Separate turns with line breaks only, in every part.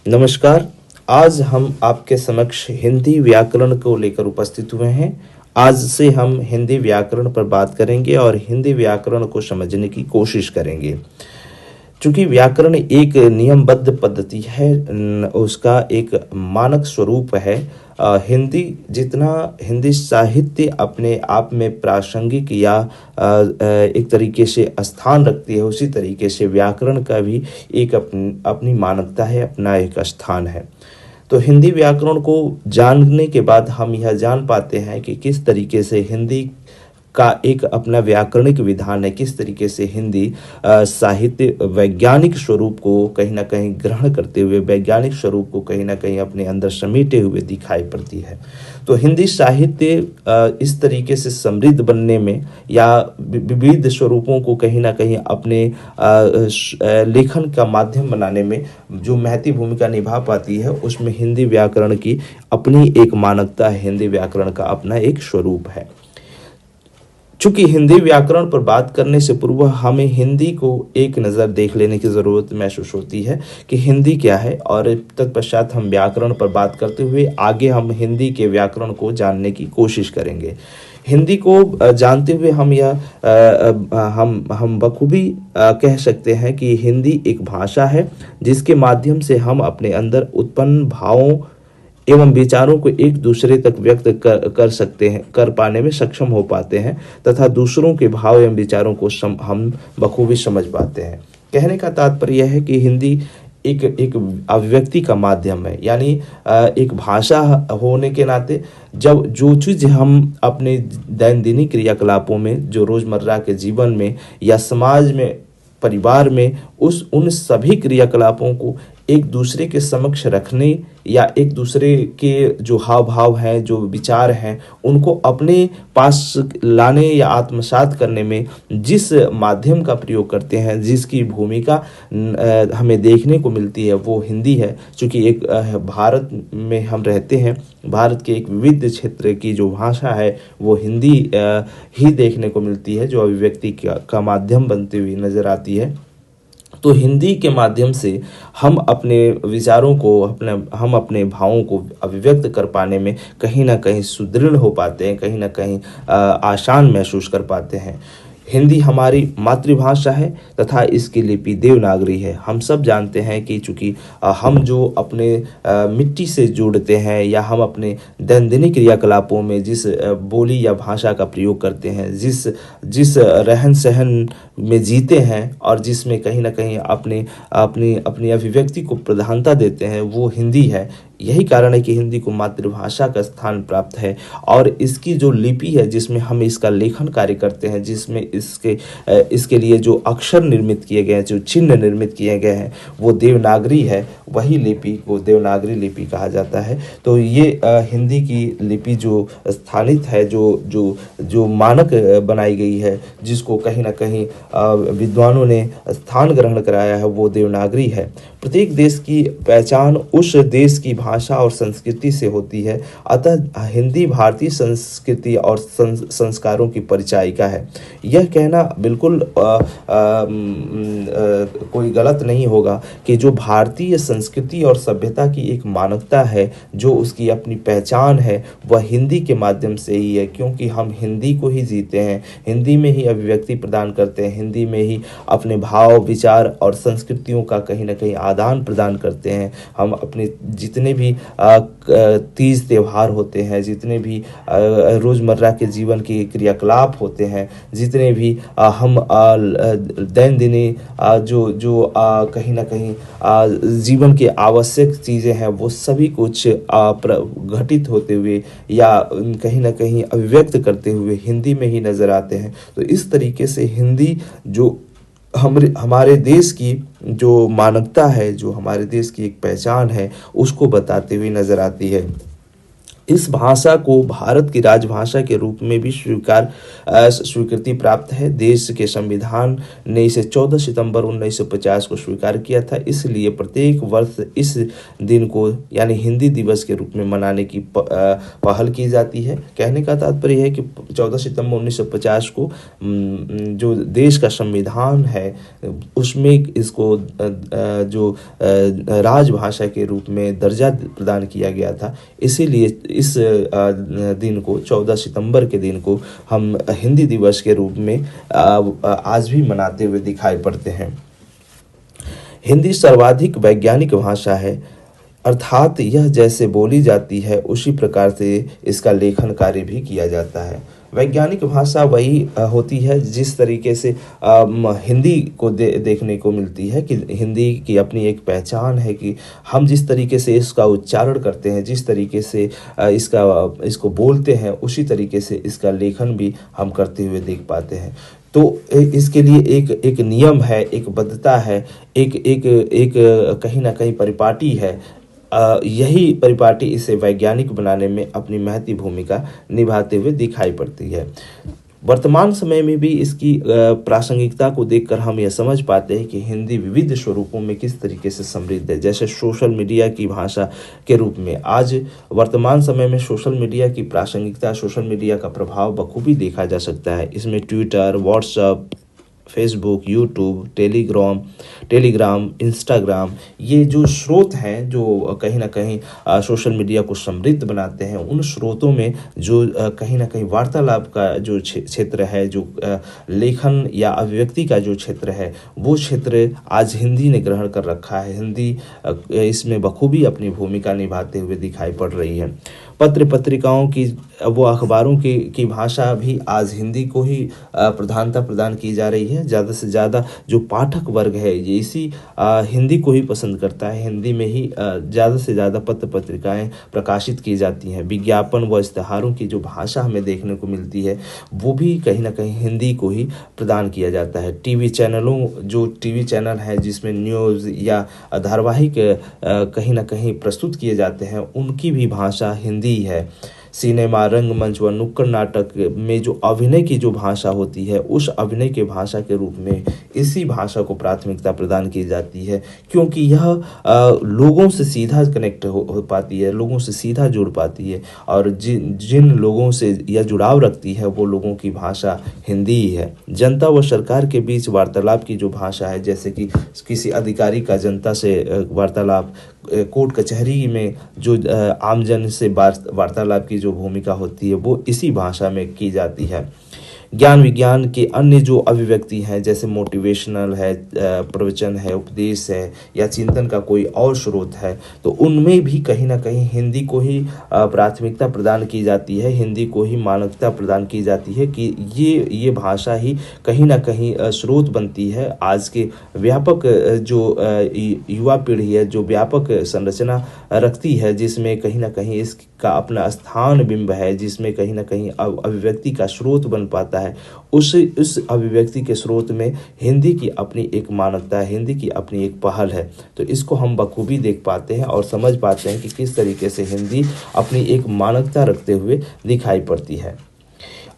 नमस्कार। आज हम आपके समक्ष हिंदी व्याकरण को लेकर उपस्थित हुए हैं। आज से हम हिंदी व्याकरण पर बात करेंगे और हिंदी व्याकरण को समझने की कोशिश करेंगे। चूँकि व्याकरण एक नियमबद्ध पद्धति है, उसका एक मानक स्वरूप है। हिंदी साहित्य अपने आप में प्रासंगिक या एक तरीके से स्थान रखती है, उसी तरीके से व्याकरण का भी एक अपनी मानकता है, अपना एक स्थान है। तो हिंदी व्याकरण को जानने के बाद हम यह जान पाते हैं कि किस तरीके से हिंदी का एक अपना व्याकरणिक विधान है, किस तरीके से हिंदी साहित्य वैज्ञानिक स्वरूप को कहीं न कहीं ग्रहण करते हुए, वैज्ञानिक स्वरूप को कहीं न कहीं अपने अंदर समेटे हुए दिखाई पड़ती है। तो हिंदी साहित्य इस तरीके से समृद्ध बनने में या विविध स्वरूपों को कहीं न कहीं अपने लेखन का माध्यम बनाने में जो महती भूमिका निभा पाती है, उसमें हिंदी व्याकरण की अपनी एक मानकता है, हिंदी व्याकरण का अपना एक स्वरूप है। चूंकि हिंदी व्याकरण पर बात करने से पूर्व हमें हिंदी को एक नज़र देख लेने की ज़रूरत महसूस होती है कि हिंदी क्या है, और तत्पश्चात हम व्याकरण पर बात करते हुए आगे हम हिंदी के व्याकरण को जानने की कोशिश करेंगे। हिंदी को जानते हुए हम यह हम बखूबी कह सकते हैं कि हिंदी एक भाषा है जिसके माध्यम से हम अपने अंदर उत्पन्न भावों एवं विचारों को एक दूसरे तक व्यक्त कर सकते हैं, कर पाने में सक्षम हो पाते हैं, तथा दूसरों के भाव एवं विचारों को हम बखूबी समझ पाते हैं। कहने का तात्पर्य यह है कि हिंदी एक एक अभिव्यक्ति का माध्यम है, यानी एक भाषा होने के नाते जब जो चीज़ हम अपने दैनंदिन क्रियाकलापों में, जो रोज़मर्रा के जीवन में या समाज में, परिवार में, उन सभी क्रियाकलापों को एक दूसरे के समक्ष रखने या एक दूसरे के जो हाव भाव हैं, जो विचार हैं, उनको अपने पास लाने या आत्मसात करने में जिस माध्यम का प्रयोग करते हैं, जिसकी भूमिका हमें देखने को मिलती है, वो हिंदी है। चूँकि एक भारत में हम रहते हैं, भारत के एक विविध क्षेत्र की जो भाषा है वो हिंदी ही देखने को मिलती है, जो अभिव्यक्ति का माध्यम बनती हुई नज़र आती है। तो हिंदी के माध्यम से हम अपने विचारों को, हम अपने भावों को अभिव्यक्त कर पाने में कहीं न कहीं सुदृढ़ हो पाते हैं, कहीं न कहीं आसान महसूस कर पाते हैं। हिंदी हमारी मातृभाषा है तथा इसकी लिपि देवनागरी है। हम सब जानते हैं कि चूँकि हम जो अपने मिट्टी से जुड़ते हैं या हम अपने दैनंदिन क्रियाकलापों में जिस बोली या भाषा का प्रयोग करते हैं, जिस रहन सहन में जीते हैं और जिसमें कहीं न कहीं अपनी अभिव्यक्ति को प्रधानता देते हैं, वो हिंदी है। यही कारण है कि हिंदी को मातृभाषा का स्थान प्राप्त है, और इसकी जो लिपि है जिसमें हम इसका लेखन कार्य करते हैं, जिसमें इसके लिए जो अक्षर निर्मित किए गए हैं, जो चिन्ह निर्मित किए गए हैं, वो देवनागरी है। वही लिपि को देवनागरी लिपि कहा जाता है। तो ये हिंदी की लिपि जो स्थानित है, जो मानक बनाई गई है, जिसको कहीं न कहीं विद्वानों ने स्थान ग्रहण कराया है, वो देवनागरी है। प्रत्येक देश की पहचान उस देश की भाषा और संस्कृति से होती है, अतः हिंदी भारतीय संस्कृति और संस्कारों की परिचायिका है। यह कहना बिल्कुल कोई गलत नहीं होगा कि जो भारतीय संस्कृति और सभ्यता की एक मानकता है, जो उसकी अपनी पहचान है, वह हिंदी के माध्यम से ही है, क्योंकि हम हिंदी को ही जीते हैं, हिंदी में ही अभिव्यक्ति प्रदान करते हैं, हिंदी में ही अपने भाव, विचार और संस्कृतियों का कहीं न कहीं आदान प्रदान करते हैं। हम अपने जितने भी तीज त्यौहार होते हैं, जितने भी रोज़मर्रा के जीवन के क्रियाकलाप होते हैं, जितने भी हम दैनंदिन जो कहीं न कहीं जीवन के आवश्यक चीज़ें हैं, वो सभी कुछ घटित होते हुए या कहीं न कहीं अभिव्यक्त करते हुए हिंदी में ही नज़र आते हैं। तो इस तरीके से हिंदी जो हमारे देश की जो मानकता है, जो हमारे देश की एक पहचान है, उसको बताते हुए नज़र आती है। इस भाषा को भारत की राजभाषा के रूप में भी स्वीकृति प्राप्त है। देश के संविधान ने इसे 14 सितंबर 1950 को स्वीकार किया था। इसलिए प्रत्येक वर्ष इस दिन को यानी हिंदी दिवस के रूप में मनाने की पहल की जाती है। कहने का तात्पर्य है कि 14 सितंबर 1950 को जो देश का संविधान है उसमें इसको जो राजभाषा के रूप में दर्जा प्रदान किया गया था। इसीलिए इस दिन को 14 सितंबर के दिन को हम हिंदी दिवस के रूप में आज भी मनाते हुए दिखाई पड़ते हैं। हिंदी सर्वाधिक वैज्ञानिक भाषा है, अर्थात यह जैसे बोली जाती है उसी प्रकार से इसका लेखन कार्य भी किया जाता है। वैज्ञानिक भाषा वही होती है जिस तरीके से हिंदी को देखने को मिलती है कि हिंदी की अपनी एक पहचान है कि हम जिस तरीके से इसका उच्चारण करते हैं, जिस तरीके से इसको बोलते हैं, उसी तरीके से इसका लेखन भी हम करते हुए देख पाते हैं। तो इसके लिए एक नियम है, एक बद्धता है, एक कहीं ना कहीं परिपाटी है। यही परिपाटी इसे वैज्ञानिक बनाने में अपनी महती भूमिका निभाते हुए दिखाई पड़ती है। वर्तमान समय में भी इसकी प्रासंगिकता को देखकर हम यह समझ पाते हैं कि हिंदी विविध स्वरूपों में किस तरीके से समृद्ध है। जैसे सोशल मीडिया की भाषा के रूप में आज वर्तमान समय में सोशल मीडिया की प्रासंगिकता, सोशल मीडिया का प्रभाव बखूबी देखा जा सकता है। इसमें Twitter, WhatsApp, Facebook, YouTube, Telegram, Instagram, ये जो स्रोत हैं जो कहीं ना कहीं सोशल मीडिया को समृद्ध बनाते हैं, उन स्रोतों में जो कहीं ना कहीं वार्तालाप का जो क्षेत्र है, जो लेखन या अभिव्यक्ति का जो क्षेत्र है, वो क्षेत्र आज हिंदी ने ग्रहण कर रखा है। हिंदी इसमें बखूबी अपनी भूमिका निभाते हुए दिखाई पड़ रही है। पत्र पत्रिकाओं की, वो अखबारों की भाषा भी आज हिंदी को ही प्रधानता प्रदान की जा रही है। ज़्यादा से ज़्यादा जो पाठक वर्ग है ये इसी हिंदी को ही पसंद करता है। हिंदी में ही ज़्यादा से ज़्यादा पत्र पत्रिकाएं प्रकाशित की जाती हैं। विज्ञापन व इश्तहारों की जो भाषा हमें देखने को मिलती है वो भी कहीं ना कहीं हिंदी को ही प्रदान किया जाता है। टीवी चैनल है जिसमें न्यूज़ या धारावाहिक कहीं ना कहीं प्रस्तुत किए जाते हैं, उनकी भी भाषा हिंदी है। सिनेमा, रंगमंच व नुक्कड़ नाटक में जो अभिनय की जो भाषा होती है, उस अभिनय के भाषा के रूप में इसी भाषा को प्राथमिकता प्रदान की जाती है, क्योंकि यह लोगों से सीधा कनेक्ट हो पाती है, लोगों से सीधा जुड़ पाती है, और जिन लोगों से यह जुड़ाव रखती है वो लोगों की भाषा हिंदी ही है। जनता व सरकार के बीच वार्तालाप की जो भाषा है, जैसे कि किसी अधिकारी का जनता से वार्तालाप, कोर्ट कचहरी में जो आमजन से वार्तालाप की जो भूमिका होती है वो इसी भाषा में की जाती है। ज्ञान विज्ञान के अन्य जो अभिव्यक्ति हैं, जैसे मोटिवेशनल है, प्रवचन है, उपदेश है, या चिंतन का कोई और स्रोत है, तो उनमें भी कहीं ना कहीं हिंदी को ही प्राथमिकता प्रदान की जाती है, हिंदी को ही मान्यता प्रदान की जाती है कि ये भाषा ही कहीं ना कहीं स्रोत बनती है। आज के व्यापक जो युवा पीढ़ी है, जो व्यापक संरचना रखती है, जिसमें कहीं ना कहीं इसका अपना स्थान बिंब है, जिसमें कहीं ना कहीं अभिव्यक्ति का स्रोत बन पाता है, उस अभिव्यक्ति के स्रोत में हिंदी की अपनी एक मान्यता है, हिंदी की अपनी एक पहल है। तो इसको हम बखूबी देख पाते हैं और समझ पाते हैं कि किस तरीके से हिंदी अपनी एक मान्यता रखते हुए दिखाई पड़ती है।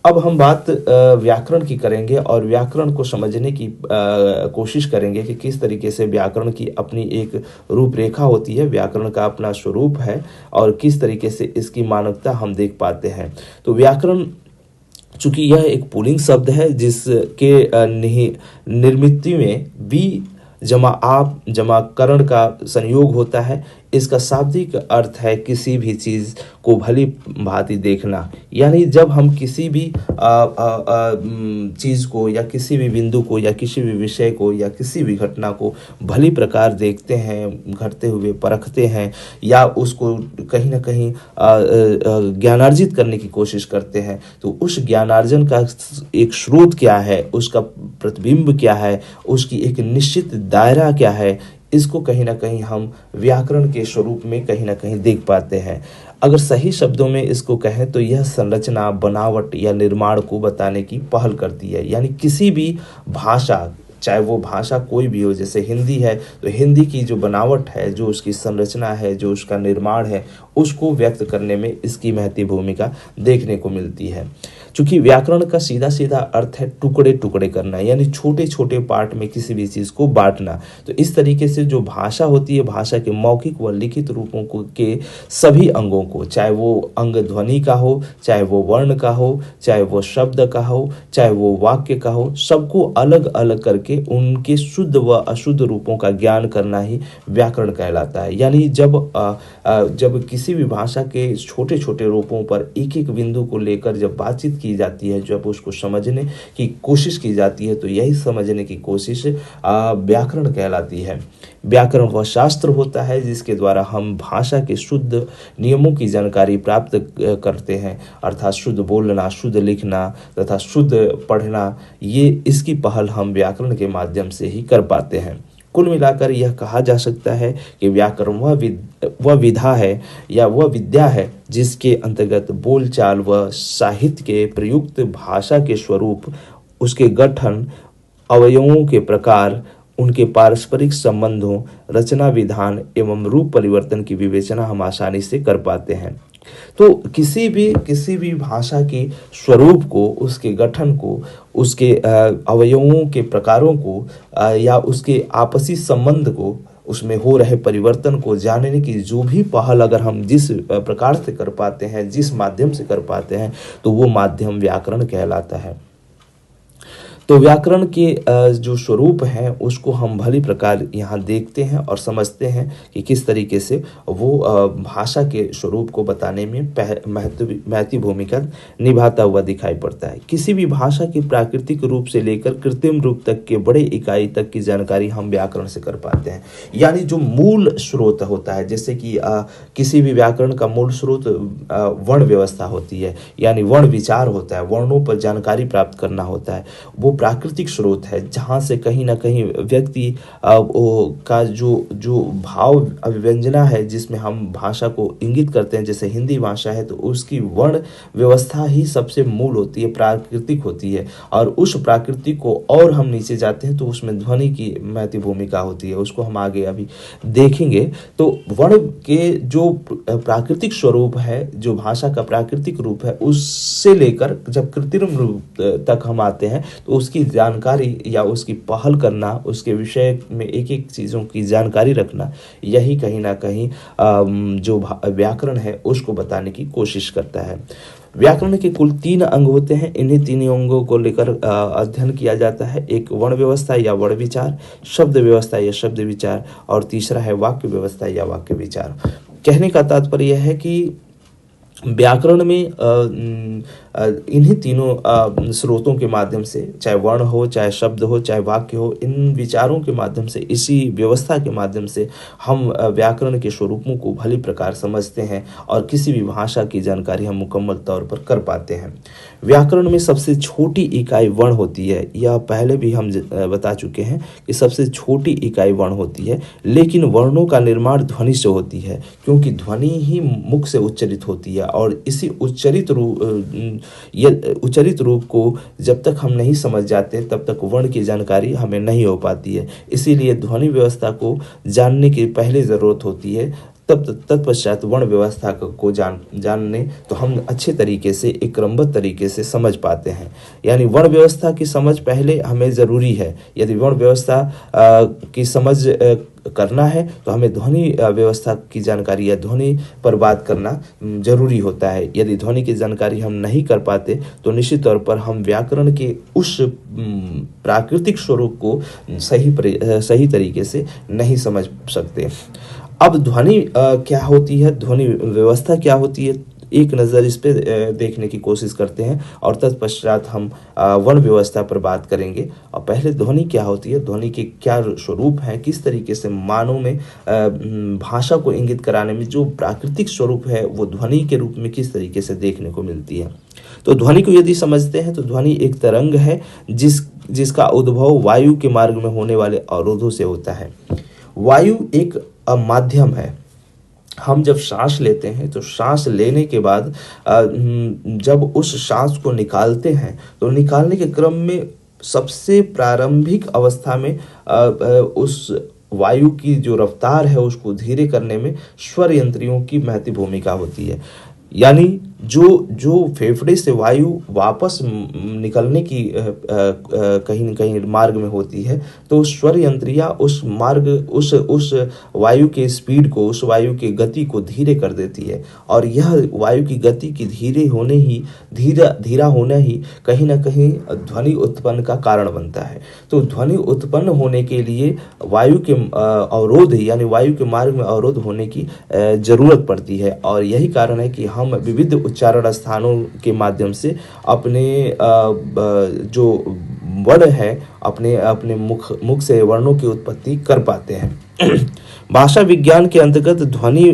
अब हम बात व्याकरण की करेंगे और व्याकरण को समझने की कोशिश करेंगे कि किस तरीके से व्याकरण की अपनी एक रूपरेखा होती है, व्याकरण का अपना स्वरूप है और किस तरीके से इसकी मान्यता हम देख पाते हैं। तो व्याकरण, चूंकि यह एक पुल्लिंग शब्द है जिसके निर्मित में बी जमा आप जमा करण का संयोग होता है, इसका शाब्दिक अर्थ है किसी भी चीज़ को भली भांति देखना। यानी जब हम किसी भी चीज़ को या किसी भी बिंदु को या किसी भी विषय को या किसी भी घटना को भली प्रकार देखते हैं, घटते हुए परखते हैं, या उसको कहीं ना कहीं ज्ञानार्जित करने की कोशिश करते हैं, तो उस ज्ञानार्जन का एक स्रोत क्या है, उसका प्रतिबिंब क्या है, उसकी एक निश्चित दायरा क्या है, इसको कहीं ना कहीं हम व्याकरण के स्वरूप में कहीं ना कहीं देख पाते हैं। अगर सही शब्दों में इसको कहें तो यह संरचना, बनावट या निर्माण को बताने की पहल करती है। यानी किसी भी भाषा चाहे वो भाषा कोई भी हो। जैसे हिंदी है तो हिंदी की जो बनावट है, जो उसकी संरचना है, जो उसका निर्माण है, उसको व्यक्त करने में इसकी महती भूमिका देखने को मिलती है। चूंकि व्याकरण का सीधा सीधा अर्थ है टुकड़े टुकड़े करना, यानी छोटे छोटे पार्ट में किसी भी चीज़ को बांटना। तो इस तरीके से जो भाषा होती है, भाषा के मौखिक व लिखित रूपों को के सभी अंगों को, चाहे वो अंग ध्वनि का हो, चाहे वो वर्ण का हो, चाहे वो शब्द का हो, चाहे वो वाक्य का हो, सबको अलग अलग करके उनके शुद्ध व अशुद्ध रूपों का ज्ञान करना ही व्याकरण कहलाता है। यानी जब किसी भी भाषा के छोटे छोटे रूपों पर एक एक बिंदु को लेकर जब बातचीत की जाती है, जब उसको समझने की कोशिश की जाती है, तो यही समझने की कोशिश व्याकरण कहलाती है। व्याकरण वह शास्त्र होता है जिसके द्वारा हम भाषा के शुद्ध नियमों की जानकारी प्राप्त करते हैं, अर्थात शुद्ध बोलना, शुद्ध लिखना तथा शुद्ध पढ़ना, ये इसकी पहल हम व्याकरण के माध्यम से ही कर पाते हैं। कुल मिलाकर यह कहा जा सकता है कि व्याकरण वह विधा है या वह विद्या है जिसके अंतर्गत बोलचाल व साहित्य के प्रयुक्त भाषा के स्वरूप, उसके गठन, अवयवों के प्रकार, उनके पारस्परिक संबंधों, रचना विधान एवं रूप परिवर्तन की विवेचना हम आसानी से कर पाते हैं। तो किसी भी भाषा के स्वरूप को, उसके गठन को, उसके अवयवों के प्रकारों को या उसके आपसी संबंध को, उसमें हो रहे परिवर्तन को जानने की जो भी पहल अगर हम जिस प्रकार से कर पाते हैं, जिस माध्यम से कर पाते हैं, तो वो माध्यम व्याकरण कहलाता है। तो व्याकरण के जो स्वरूप हैं उसको हम भली प्रकार यहाँ देखते हैं और समझते हैं कि किस तरीके से वो भाषा के स्वरूप को बताने में महत्वपूर्ण भूमिका निभाता हुआ दिखाई पड़ता है। किसी भी भाषा की प्राकृतिक रूप से लेकर कृत्रिम रूप तक के बड़े इकाई तक की जानकारी हम व्याकरण से कर पाते हैं। यानी जो मूल स्रोत होता है, जैसे कि किसी भी व्याकरण का मूल स्रोत वर्ण व्यवस्था होती है, यानी वर्ण विचार होता है, वर्णों पर जानकारी प्राप्त करना होता है। वो प्राकृतिक स्रोत है जहाँ से कहीं ना कहीं व्यक्ति का जो भाव अभिव्यंजना है, जिसमें हम भाषा को इंगित करते हैं, जैसे हिंदी भाषा है तो उसकी वर्ण व्यवस्था ही सबसे मूल होती है, प्राकृतिक होती है। और उस प्राकृतिक को और हम नीचे जाते हैं तो उसमें ध्वनि की महती भूमिका होती है, उसको हम आगे अभी देखेंगे। तो वर्ण के जो प्राकृतिक स्वरूप है, जो भाषा का प्राकृतिक रूप है, उससे लेकर जब कृत्रिम रूप तक हम आते हैं तो उसकी जानकारी या उसकी पहल करना, उसके विषय में एक एक चीज़ों की जानकारी रखना, यही कहीं ना कहीं जो व्याकरण है उसको बताने की कोशिश करता है। व्याकरण के कुल 3 अंग होते हैं। इन्हीं 3 अंगों को लेकर अध्ययन किया जाता है। एक वर्ण व्यवस्था या वर्ण विचार, शब्द व्यवस्था या शब्द विचार, और तीसरा है वाक्य व्यवस्था या वाक्य विचार। कहने का तात्पर्य यह है कि व्याकरण में इन्हीं तीनों स्रोतों के माध्यम से, चाहे वर्ण हो, चाहे शब्द हो, चाहे वाक्य हो, इन विचारों के माध्यम से, इसी व्यवस्था के माध्यम से हम व्याकरण के स्वरूपों को भली प्रकार समझते हैं और किसी भी भाषा की जानकारी हम मुकम्मल तौर पर कर पाते हैं। व्याकरण में सबसे छोटी इकाई वर्ण होती है। यह पहले भी हम बता चुके हैं कि सबसे छोटी इकाई वर्ण होती है, लेकिन वर्णों का निर्माण ध्वनि से होती है, क्योंकि ध्वनि ही मुख से उच्चरित होती है और इसी उच्चरित रूप को जब तक हम नहीं समझ जाते तब तक वर्ण की जानकारी हमें नहीं हो पाती है। इसीलिए ध्वनि व्यवस्था को जानने की पहले ज़रूरत होती है, तब तत्पश्चात वर्ण व्यवस्था को जानने तो हम अच्छे तरीके से, एक क्रमबद्ध तरीके से समझ पाते हैं। यानी वर्ण व्यवस्था की समझ पहले हमें ज़रूरी है। यदि वर्ण व्यवस्था की समझ करना है तो हमें ध्वनि व्यवस्था की जानकारी या ध्वनि पर बात करना जरूरी होता है। यदि ध्वनि की जानकारी हम नहीं कर पाते तो निश्चित तौर पर हम व्याकरण के उस प्राकृतिक स्वरूप को सही तरीके से नहीं समझ सकते। अब ध्वनि क्या होती है, ध्वनि व्यवस्था क्या होती है, एक नज़र इस पे देखने की कोशिश करते हैं और तत्पश्चात हम वर्ण व्यवस्था पर बात करेंगे। और पहले ध्वनि क्या होती है, ध्वनि के क्या स्वरूप हैं, किस तरीके से मानव में भाषा को इंगित कराने में जो प्राकृतिक स्वरूप है वो ध्वनि के रूप में किस तरीके से देखने को मिलती है। तो ध्वनि को यदि समझते हैं तो ध्वनि एक तरंग है जिसका उद्भव वायु के मार्ग में होने वाले अवरोधों से होता है। वायु एक माध्यम है। हम जब सांस लेते हैं तो सांस लेने के बाद जब उस सांस को निकालते हैं तो निकालने के क्रम में सबसे प्रारंभिक अवस्था में उस वायु की जो रफ्तार है उसको धीरे करने में स्वर यंत्रियों की महती भूमिका होती है। यानी जो जो फेफड़े से वायु वापस निकलने की कहीं न कहीं मार्ग में होती है, तो स्वर यंत्रियाँ उस मार्ग उस वायु के स्पीड को, उस वायु की गति को धीरे कर देती है, और यह वायु की गति की धीरा होना ही कहीं न कहीं ध्वनि उत्पन्न का कारण बनता है। तो ध्वनि उत्पन्न होने के लिए वायु के अवरोध यानी वायु के मार्ग में अवरोध होने की ज़रूरत पड़ती है, और यही कारण है कि हम विविध उच्चारण स्थानों के माध्यम से अपने जो वर्ण है अपने अपने मुख से वर्णों की उत्पत्ति कर पाते हैं। भाषा विज्ञान के अंतर्गत ध्वनि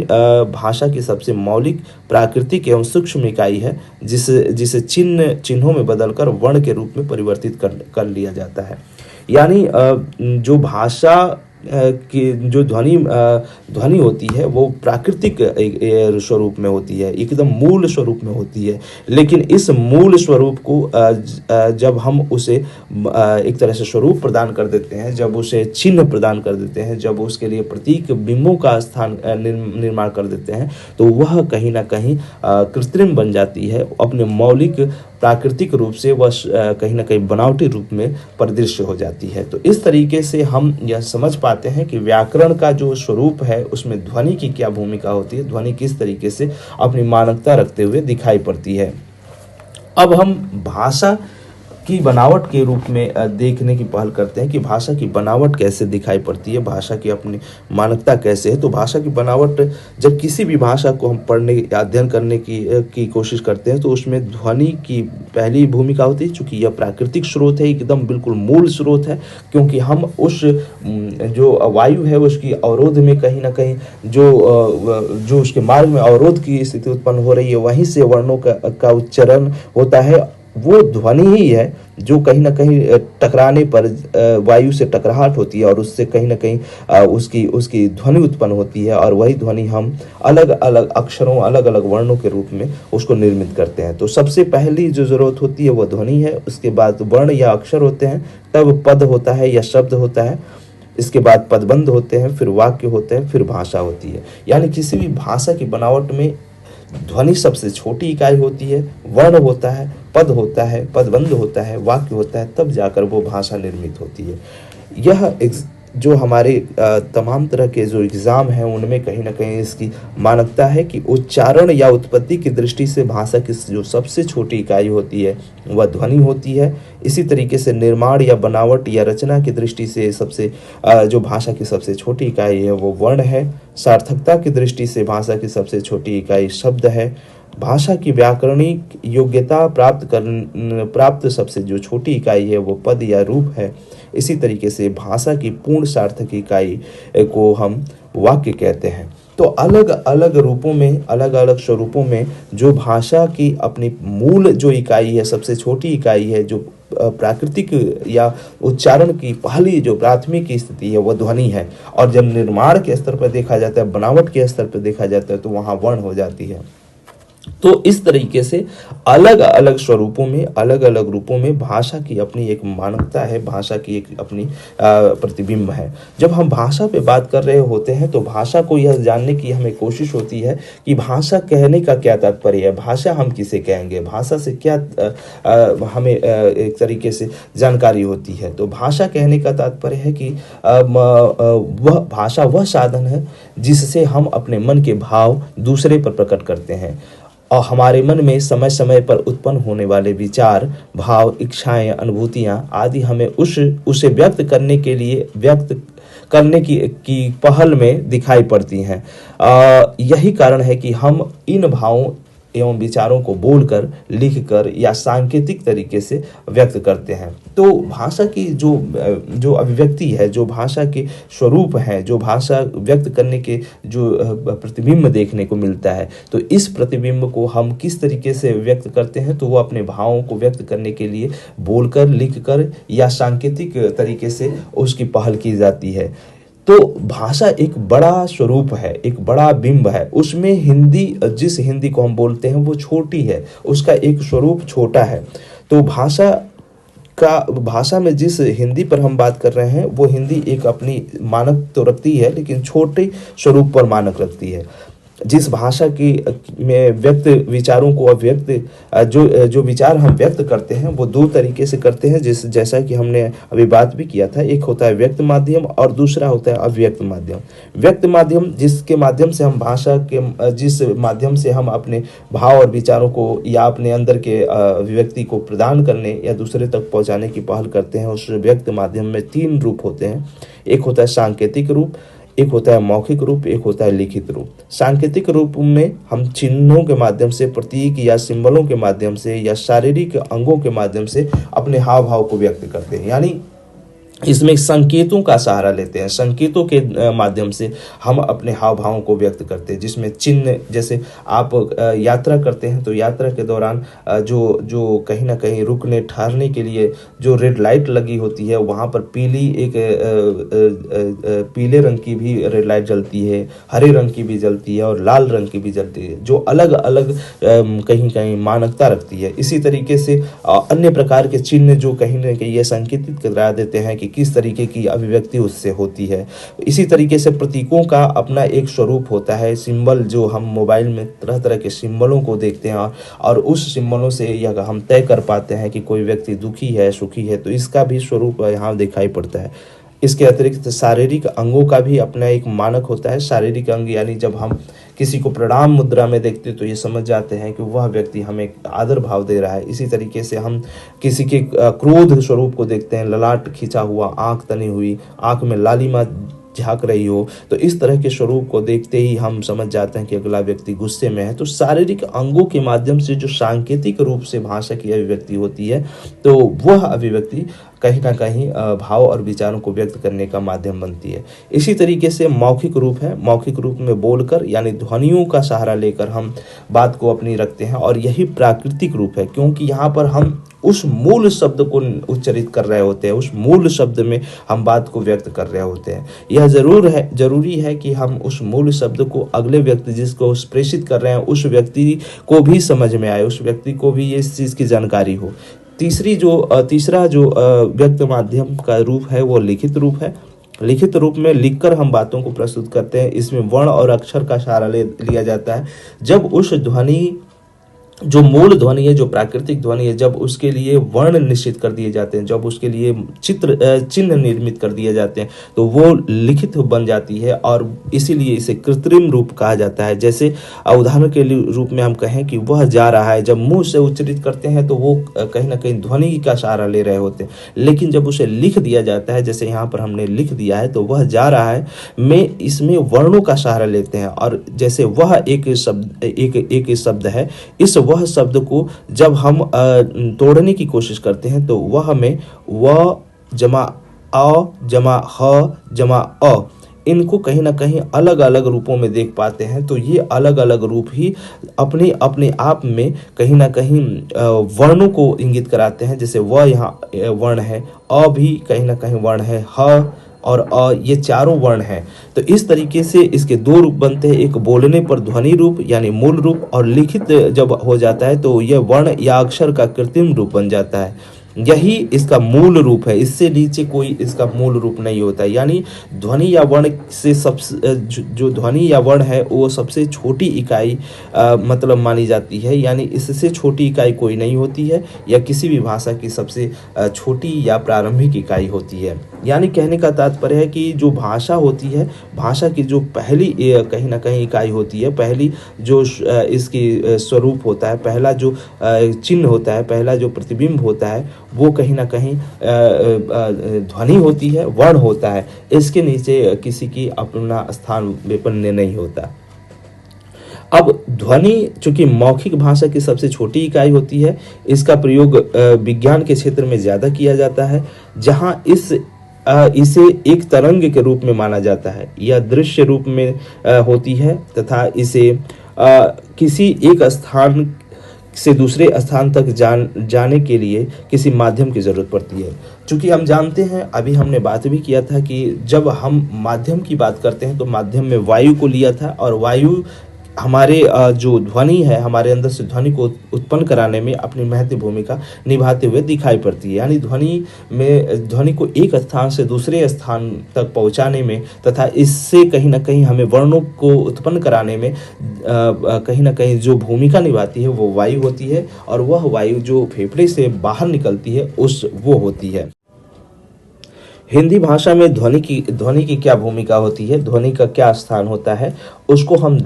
भाषा की सबसे मौलिक, प्राकृतिक एवं सूक्ष्म इकाई है, जिसे चिन्हों में बदलकर वर्ण के रूप में परिवर्तित कर लिया जाता है। यानी जो भाषा की जो ध्वनि होती है वो प्राकृतिक स्वरूप में होती है, एकदम मूल स्वरूप में होती है। लेकिन इस मूल स्वरूप को जब हम उसे एक तरह से स्वरूप प्रदान कर देते हैं, जब उसे चिन्ह प्रदान कर देते हैं, जब उसके लिए प्रतीक बिंबों का स्थान निर्माण कर देते हैं, तो वह कहीं ना कहीं कृत्रिम बन जाती है। अपने मौलिक प्राकृतिक रूप से वह कहीं ना कहीं बनावटी रूप में परिदृश्य हो जाती है। तो इस तरीके से हम यह समझ पाते हैं कि व्याकरण का जो स्वरूप है उसमें ध्वनि की क्या भूमिका होती है, ध्वनि किस तरीके से अपनी मानकता रखते हुए दिखाई पड़ती है। अब हम भाषा की बनावट के रूप में देखने की पहल करते हैं कि भाषा की बनावट कैसे दिखाई पड़ती है, भाषा की अपनी मानकता कैसे है। तो भाषा की बनावट, जब किसी भी भाषा को हम पढ़ने या अध्ययन करने की कोशिश करते हैं, तो उसमें ध्वनि की पहली भूमिका होती है। चूँकि यह प्राकृतिक स्रोत है, एकदम बिल्कुल मूल स्रोत है, क्योंकि हम उस जो वायु है उसकी अवरोध में कहीं ना कहीं जो उसके मार्ग में अवरोध की स्थिति उत्पन्न हो रही है, वहीं से वर्णों का उच्चारण होता है। वो ध्वनि ही है जो कहीं ना कहीं टकराने पर वायु से टकराहट होती है, और उससे कहीं ना कहीं उसकी ध्वनि उत्पन्न होती है, और वही ध्वनि हम अलग अलग अक्षरों, अलग अलग वर्णों के रूप में उसको निर्मित करते हैं। तो सबसे पहली जो ज़रूरत होती है वो ध्वनि है, उसके बाद वर्ण या अक्षर होते हैं, तब पद होता है या शब्द होता है, इसके बाद पदबंध होते हैं, फिर वाक्य होते हैं, फिर भाषा होती है। यानी किसी भी भाषा की बनावट में ध्वनि सबसे छोटी इकाई होती है, वर्ण होता है, पद होता है, पदबंध होता है, वाक्य होता है, तब जाकर वो भाषा निर्मित होती है। यह जो हमारे तमाम तरह के जो एग्ज़ाम हैं उनमें कहीं ना कहीं इसकी मानकता है कि उच्चारण या उत्पत्ति की दृष्टि से भाषा की जो सबसे छोटी इकाई होती है वह ध्वनि होती है। इसी तरीके से निर्माण या बनावट या रचना की दृष्टि से जो भाषा की सबसे छोटी इकाई है वो वर्ण है। सार्थकता की दृष्टि से भाषा की सबसे छोटी इकाई शब्द है। भाषा की व्याकरणिक योग्यता प्राप्त सबसे जो छोटी इकाई है वो पद या रूप है। इसी तरीके से भाषा की पूर्ण सार्थक इकाई को हम वाक्य कहते हैं। तो अलग अलग रूपों में, अलग अलग स्वरूपों में जो भाषा की अपनी मूल जो इकाई है, सबसे छोटी इकाई है, जो प्राकृतिक या उच्चारण की पहली जो प्राथमिक स्थिति है वह ध्वनि है। और जब निर्माण के स्तर पर देखा जाता है, बनावट के स्तर पर देखा जाता है, तो वहाँ वर्ण हो जाती है। तो इस तरीके से अलग अलग स्वरूपों में, अलग अलग रूपों में भाषा की अपनी एक मानकता है, भाषा की एक अपनी प्रतिबिंब है। जब हम भाषा पे बात कर रहे होते हैं तो भाषा को यह जानने की हमें कोशिश होती है कि भाषा कहने का क्या तात्पर्य है, भाषा हम किसे कहेंगे, भाषा से क्या हमें एक तरीके से जानकारी होती है। तो भाषा कहने का तात्पर्य है कि वह भाषा वह साधन है जिससे हम अपने मन के भाव दूसरे पर प्रकट करते हैं, और हमारे मन में समय समय पर उत्पन्न होने वाले विचार, भाव, इच्छाएं, अनुभूतियां आदि हमें उसे व्यक्त करने की पहल में दिखाई पड़ती हैं। यही कारण है कि हम इन भावों एवं विचारों को बोलकर, लिखकर या सांकेतिक तरीके से व्यक्त करते हैं। तो भाषा की जो अभिव्यक्ति है, जो भाषा के स्वरूप है, जो भाषा व्यक्त करने के जो प्रतिबिंब देखने को मिलता है, तो इस प्रतिबिंब को हम किस तरीके से व्यक्त करते हैं, तो वो अपने भावों को व्यक्त करने के लिए बोलकर, लिखकर या सांकेतिक तरीके से उसकी पहल की जाती है। तो भाषा एक बड़ा स्वरूप है, एक बड़ा बिंब है। उसमें जिस हिंदी को हम बोलते हैं वो छोटी है, उसका एक स्वरूप छोटा है। तो भाषा का भाषा में जिस हिंदी पर हम बात कर रहे हैं वो हिंदी एक अपनी मानक तो रखती है, लेकिन छोटे स्वरूप पर मानक रखती है। जिस भाषा की में व्यक्त विचारों को अव्यक्त जो विचार हम व्यक्त करते हैं वो दो तरीके से करते हैं, जैसा कि हमने अभी बात भी किया था। एक होता है व्यक्त माध्यम और दूसरा होता है अव्यक्त माध्यम। व्यक्त माध्यम जिसके माध्यम से हम भाषा के जिस माध्यम से हम अपने भाव और विचारों को या अपने अंदर के अभिव्यक्ति को प्रदान करने या दूसरे तक पहुंचाने की पहल करते हैं, उस व्यक्त माध्यम में तीन रूप होते हैं। एक होता है सांकेतिक रूप, एक होता है मौखिक रूप, एक होता है लिखित रूप। सांकेतिक रूप में हम चिन्हों के माध्यम से, प्रतीक या सिंबलों के माध्यम से या शारीरिक अंगों के माध्यम से अपने हाव भाव को व्यक्त करते हैं, यानी इसमें संकेतों का सहारा लेते हैं। संकेतों के माध्यम से हम अपने हाव भावों को व्यक्त करते हैं, जिसमें चिन्ह, जैसे आप यात्रा करते हैं तो यात्रा के दौरान जो कहीं ना कहीं रुकने ठहरने के लिए जो रेड लाइट लगी होती है, वहाँ पर पीले रंग की भी रेड लाइट जलती है, हरे रंग की भी जलती है और लाल रंग की भी जलती है, जो अलग अलग कहीं कहीं मानकता रखती है। इसी तरीके से अन्य प्रकार के चिन्ह जो कहीं ना कहीं ये संकेतित करा देते हैं कि किस तरीके की अभिव्यक्ति उससे होती है। इसी तरीके से प्रतीकों का अपना एक स्वरूप होता है। सिंबल, जो हम मोबाइल में तरह तरह के सिंबलों को देखते हैं और उस सिंबलों से यह हम तय कर पाते हैं कि कोई व्यक्ति दुखी है, सुखी है, तो इसका भी स्वरूप यहाँ दिखाई पड़ता है। इसके अतिरिक्त शारीरिक अंगों का भी अपना एक मानक होता है। शारीरिक अंग यानी जब हम किसी को प्रणाम मुद्रा में देखते हैं तो ये समझ जाते हैं कि वह व्यक्ति हमें आदर भाव दे रहा है। इसी तरीके से हम किसी के क्रोध स्वरूप को देखते हैं, ललाट खींचा हुआ, आंख तनी हुई, आंख में लालिमा झांक रही हो, तो इस तरह के स्वरूप को देखते ही हम समझ जाते हैं कि अगला व्यक्ति गुस्से में है। तो शारीरिक अंगों के माध्यम से जो सांकेतिक रूप से भाषा की अभिव्यक्ति होती है, तो वह अभिव्यक्ति कहीं ना कहीं भाव और विचारों को व्यक्त करने का माध्यम बनती है। इसी तरीके से मौखिक रूप है। मौखिक रूप में बोलकर यानी ध्वनियों का सहारा लेकर हम बात को अपनी रखते हैं, और यही प्राकृतिक रूप है, क्योंकि यहाँ पर हम उस मूल शब्द को उच्चारित कर रहे होते हैं, उस मूल शब्द में हम बात को व्यक्त कर रहे होते हैं। यह जरूरी है कि हम उस मूल शब्द को अगले व्यक्ति जिसको प्रेषित कर रहे हैं उस व्यक्ति को भी समझ में आए, उस व्यक्ति को भी इस चीज़ की जानकारी हो। तीसरा जो व्यक्त माध्यम का रूप है वो लिखित रूप है। लिखित रूप में लिखकर हम बातों को प्रस्तुत करते हैं। इसमें वर्ण और अक्षर का सहारा लिया जाता है। जब उस ध्वनि, जो मूल ध्वनि है, जो प्राकृतिक ध्वनि है, जब उसके लिए वर्ण निश्चित कर दिए जाते हैं, जब उसके लिए चिन्ह निर्मित कर दिए जाते हैं, तो वो लिखित बन जाती है, और इसीलिए इसे कृत्रिम रूप कहा जाता है। जैसे उदाहरण के रूप में हम कहें कि वह जा रहा है, जब मुंह से उच्चारित करते हैं तो वो कहीं ना कहीं ध्वनि का सहारा ले रहे होते हैं, लेकिन जब उसे लिख दिया जाता है, जैसे यहाँ पर हमने लिख दिया है, तो वह जा रहा है में इसमें वर्णों का सहारा लेते हैं। और जैसे वह एक शब्द है, इस वह शब्द को जब हम तोड़ने की कोशिश करते हैं तो वह में व जमा अ जमा ह जमा अ, इनको कहीं ना कहीं अलग अलग रूपों में देख पाते हैं। तो ये अलग अलग रूप ही अपने आप में कहीं ना कहीं वर्णों को इंगित कराते हैं। जैसे व यहाँ वर्ण है, अ भी कहीं ना कहीं वर्ण है, ह और अ, ये चारों वर्ण हैं। तो इस तरीके से इसके दो रूप बनते हैं, एक बोलने पर ध्वनि रूप यानी मूल रूप, और लिखित जब हो जाता है तो यह वर्ण या अक्षर का कृत्रिम रूप बन जाता है। यही इसका मूल रूप है, इससे नीचे कोई इसका मूल रूप नहीं होता है। यानी ध्वनि या वर्ण से जो ध्वनि या वर्ण है वो सबसे छोटी इकाई मतलब मानी जाती है, यानी इससे छोटी इकाई कोई नहीं होती है, या किसी भी भाषा की सबसे छोटी या प्रारंभिक इकाई होती है। यानी कहने का तात्पर्य है कि जो भाषा होती है, भाषा की जो पहली कहीं ना कहीं इकाई होती है, पहली जो इसकी स्वरूप होता है, पहला जो चिन्ह होता है, पहला जो प्रतिबिंब होता है, वो कहीं ना कहीं ध्वनि होती है, वर्ण होता है। इसके नीचे किसी की अपना स्थान विपन्न नहीं होता। अब ध्वनि चूंकि मौखिक भाषा की सबसे छोटी इकाई होती है, इसका प्रयोग विज्ञान के क्षेत्र में ज़्यादा किया जाता है, जहाँ इसे एक तरंग के रूप में माना जाता है, यह दृश्य रूप में होती है, तथा इसे किसी एक स्थान से दूसरे स्थान तक जाने के लिए किसी माध्यम की ज़रूरत पड़ती है। चूँकि हम जानते हैं, अभी हमने बात भी किया था कि जब हम माध्यम की बात करते हैं तो माध्यम में वायु को लिया था, और वायु हमारे जो ध्वनि है, हमारे अंदर से ध्वनि को उत्पन्न कराने में अपनी महत्वपूर्ण भूमिका निभाते हुए दिखाई पड़ती है। यानी ध्वनि को एक स्थान से दूसरे स्थान तक पहुंचाने में तथा इससे कहीं न कहीं हमें वर्णों को उत्पन्न कराने में कहीं न कहीं जो भूमिका निभाती है वो वायु होती है, और वह वायु जो फेफड़े से बाहर निकलती है वो होती है। हिंदी भाषा में ध्वनि की क्या भूमिका होती है, ध्वनि का क्या स्थान होता है, उसको हम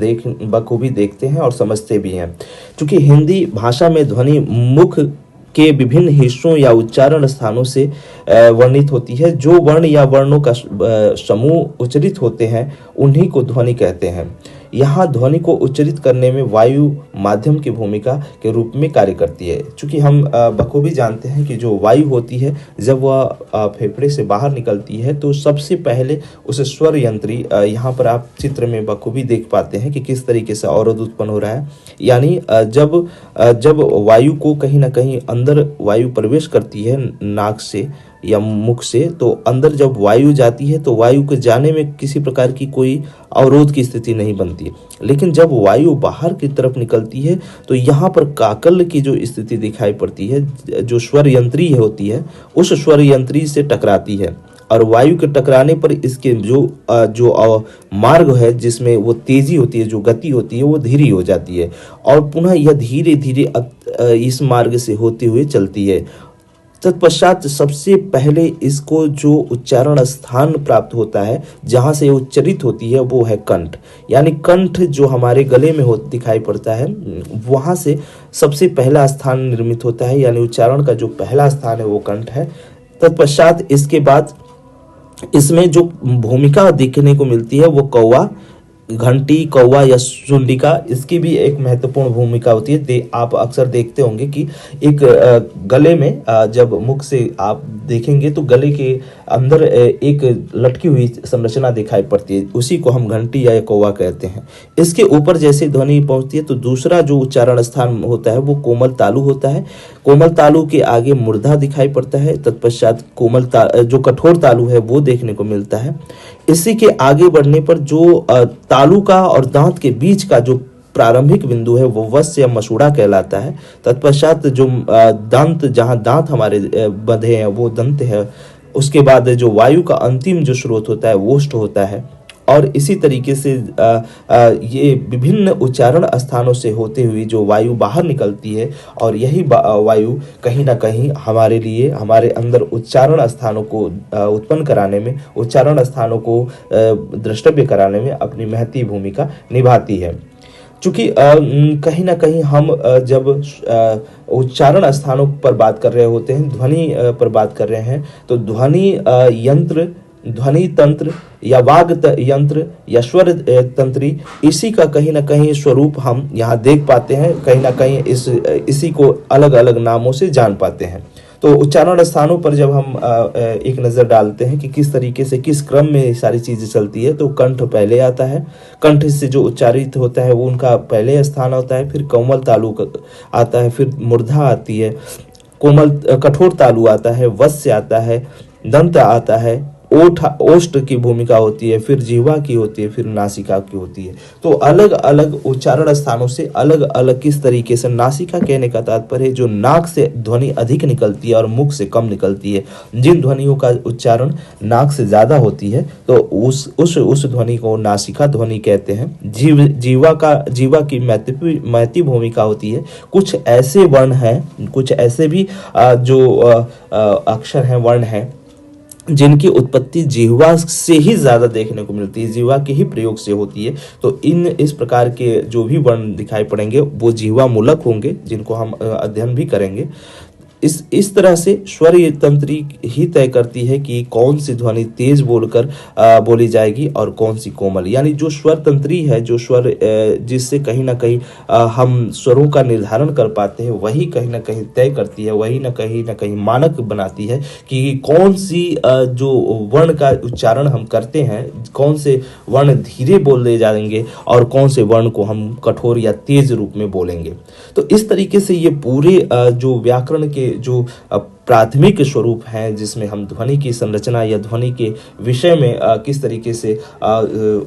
बखूबी देखते हैं और समझते भी हैं। क्योंकि हिंदी भाषा में ध्वनि मुख के विभिन्न हिस्सों या उच्चारण स्थानों से वर्णित होती है। जो वर्ण या वर्णों का समूह उच्चरित होते हैं उन्हीं को ध्वनि कहते हैं। यहाँ ध्वनि को उच्चरित करने में वायु माध्यम की भूमिका के रूप में कार्य करती है। चूँकि हम बखूबी जानते हैं कि जो वायु होती है जब वह फेफड़े से बाहर निकलती है तो सबसे पहले उसे स्वर यंत्री, यहाँ पर आप चित्र में बखूबी देख पाते हैं कि किस तरीके से अवरोध उत्पन्न हो रहा है। यानी जब वायु को कहीं ना कहीं अंदर वायु प्रवेश करती है नाक से या मुख से, तो अंदर जब वायु जाती है तो वायु के जाने में किसी प्रकार की कोई अवरोध की स्थिति नहीं बनती। लेकिन जब वायु बाहर की तरफ निकलती है तो यहाँ पर काकल की जो स्थिति दिखाई पड़ती है, जो स्वर यंत्री होती है उस स्वर यंत्री से टकराती है, और वायु के टकराने पर इसके जो मार्ग है जिसमें वो तेजी होती है, जो गति होती है वो धीरे हो जाती है, और पुनः यह धीरे धीरे इस मार्ग से होते हुए चलती है। तत्पश्चात सबसे पहले इसको जो उच्चारण स्थान प्राप्त होता है जहाँ से उच्चरित होती है वो है कंठ। यानी कंठ जो हमारे गले में दिखाई पड़ता है वहाँ से सबसे पहला स्थान निर्मित होता है, यानी उच्चारण का जो पहला स्थान है वो कंठ है। तत्पश्चात इसके बाद इसमें जो भूमिका देखने को मिलती है वो कौवा, घंटी, कौवा या सुंडिका, इसकी भी एक महत्वपूर्ण भूमिका होती है। आप अक्सर देखते होंगे कि एक गले में जब मुख से आप देखेंगे तो गले के अंदर एक लटकी हुई संरचना दिखाई पड़ती है, उसी को हम घंटी या कौवा कहते हैं। इसके ऊपर जैसे ध्वनि पहुंचती है तो दूसरा जो उच्चारण स्थान होता है वो कोमल तालु होता है। कोमल तालु के आगे मूर्धा दिखाई पड़ता है, तत्पश्चात जो कठोर तालु है वो देखने को मिलता है। इसी के आगे बढ़ने पर जो तालु का और दांत के बीच का जो प्रारंभिक बिंदु है वो वस्य या मसूड़ा कहलाता है। तत्पश्चात जो दंत, जहाँ दांत हमारे बंधे हैं वो दंत है। उसके बाद जो वायु का अंतिम जो स्रोत होता है वो ओष्ठ होता है, और इसी तरीके से ये विभिन्न उच्चारण स्थानों से होते हुए जो वायु बाहर निकलती है, और यही वायु कहीं ना कहीं हमारे लिए हमारे अंदर उच्चारण स्थानों को उत्पन्न कराने में, उच्चारण स्थानों को द्रष्टव्य कराने में अपनी महत्वपूर्ण भूमिका निभाती है। चूँकि कहीं ना कहीं हम जब उच्चारण स्थानों पर बात कर रहे होते हैं, ध्वनि पर बात कर रहे हैं, तो ध्वनि यंत्र, ध्वनि तंत्र या वाग यंत्र या स्वर तंत्री, इसी का कहीं ना कहीं स्वरूप हम यहाँ देख पाते हैं। कहीं ना कहीं इसी को अलग अलग नामों से जान पाते हैं। तो उच्चारण स्थानों पर जब हम एक नज़र डालते हैं कि किस तरीके से किस क्रम में सारी चीज़ें चलती है, तो कंठ पहले आता है। कंठ से जो उच्चारित होता है वो उनका पहले स्थान होता है, फिर कोमल तालु आता है, फिर मूर्धा आती है, कठोर तालु आता है, वस्य आता है, दंत आता है, ओष्ठ की भूमिका होती है, फिर जिह्वा की होती है, फिर नासिका की होती है। तो अलग अलग उच्चारण स्थानों से अलग अलग किस तरीके से, नासिका कहने का तात्पर्य है जो नाक से ध्वनि अधिक निकलती है और मुख से कम निकलती है। जिन ध्वनियों का उच्चारण नाक से ज्यादा होती है तो उस ध्वनि को नासिका ध्वनि कहते हैं। जीवा की महती भूमिका होती है। कुछ ऐसे वर्ण हैं, कुछ ऐसे भी जो अक्षर हैं, वर्ण हैं, जिनकी उत्पत्ति जिह्वा से ही ज्यादा देखने को मिलती है, जिह्वा के ही प्रयोग से होती है। तो इस प्रकार के जो भी वर्ण दिखाई पड़ेंगे वो जिह्वा मूलक होंगे, जिनको हम अध्ययन भी करेंगे। इस तरह से स्वर तंत्री ही तय करती है कि कौन सी ध्वनि तेज बोलकर बोली जाएगी और कौन सी कोमल। यानी जो स्वर तंत्री है, जो स्वर जिससे कहीं ना कहीं हम स्वरों का निर्धारण कर पाते हैं, वही कहीं ना कहीं तय करती है, वही ना कहीं मानक बनाती है कि कौन सी जो वर्ण का उच्चारण हम करते हैं, कौन से वर्ण धीरे बोले जाएंगे और कौन से वर्ण को हम कठोर या तेज रूप में बोलेंगे। तो इस तरीके से ये पूरे जो व्याकरण के जो प्राथमिक स्वरूप हैं, जिसमें हम ध्वनि की संरचना या ध्वनि के विषय में किस तरीके से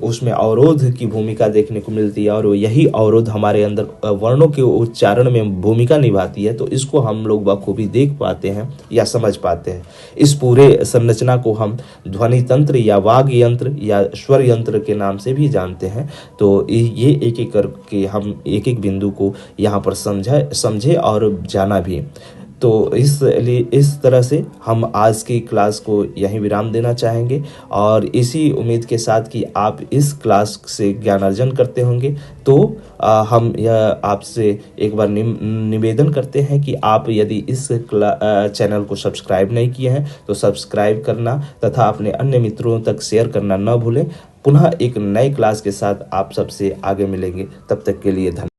उसमें अवरोध की भूमिका देखने को मिलती है, और यही अवरोध हमारे अंदर वर्णों के उच्चारण में भूमिका निभाती है, तो इसको हम लोग बखूबी देख पाते हैं या समझ पाते हैं। इस पूरे संरचना को हम ध्वनि तंत्र या वाग यंत्र या स्वर यंत्र के नाम से भी जानते हैं। तो ये एक एक करके हम एक एक बिंदु को यहाँ पर समझे और जाना भी। तो इसलिए इस तरह से हम आज की क्लास को यहीं विराम देना चाहेंगे, और इसी उम्मीद के साथ कि आप इस क्लास से ज्ञान अर्जन करते होंगे। तो हम यह आपसे एक बार निवेदन करते हैं कि आप यदि इस चैनल को सब्सक्राइब नहीं किए हैं तो सब्सक्राइब करना तथा अपने अन्य मित्रों तक शेयर करना न भूलें। पुनः एक नए क्लास के साथ आप सबसे आगे मिलेंगे, तब तक के लिए धन्यवाद।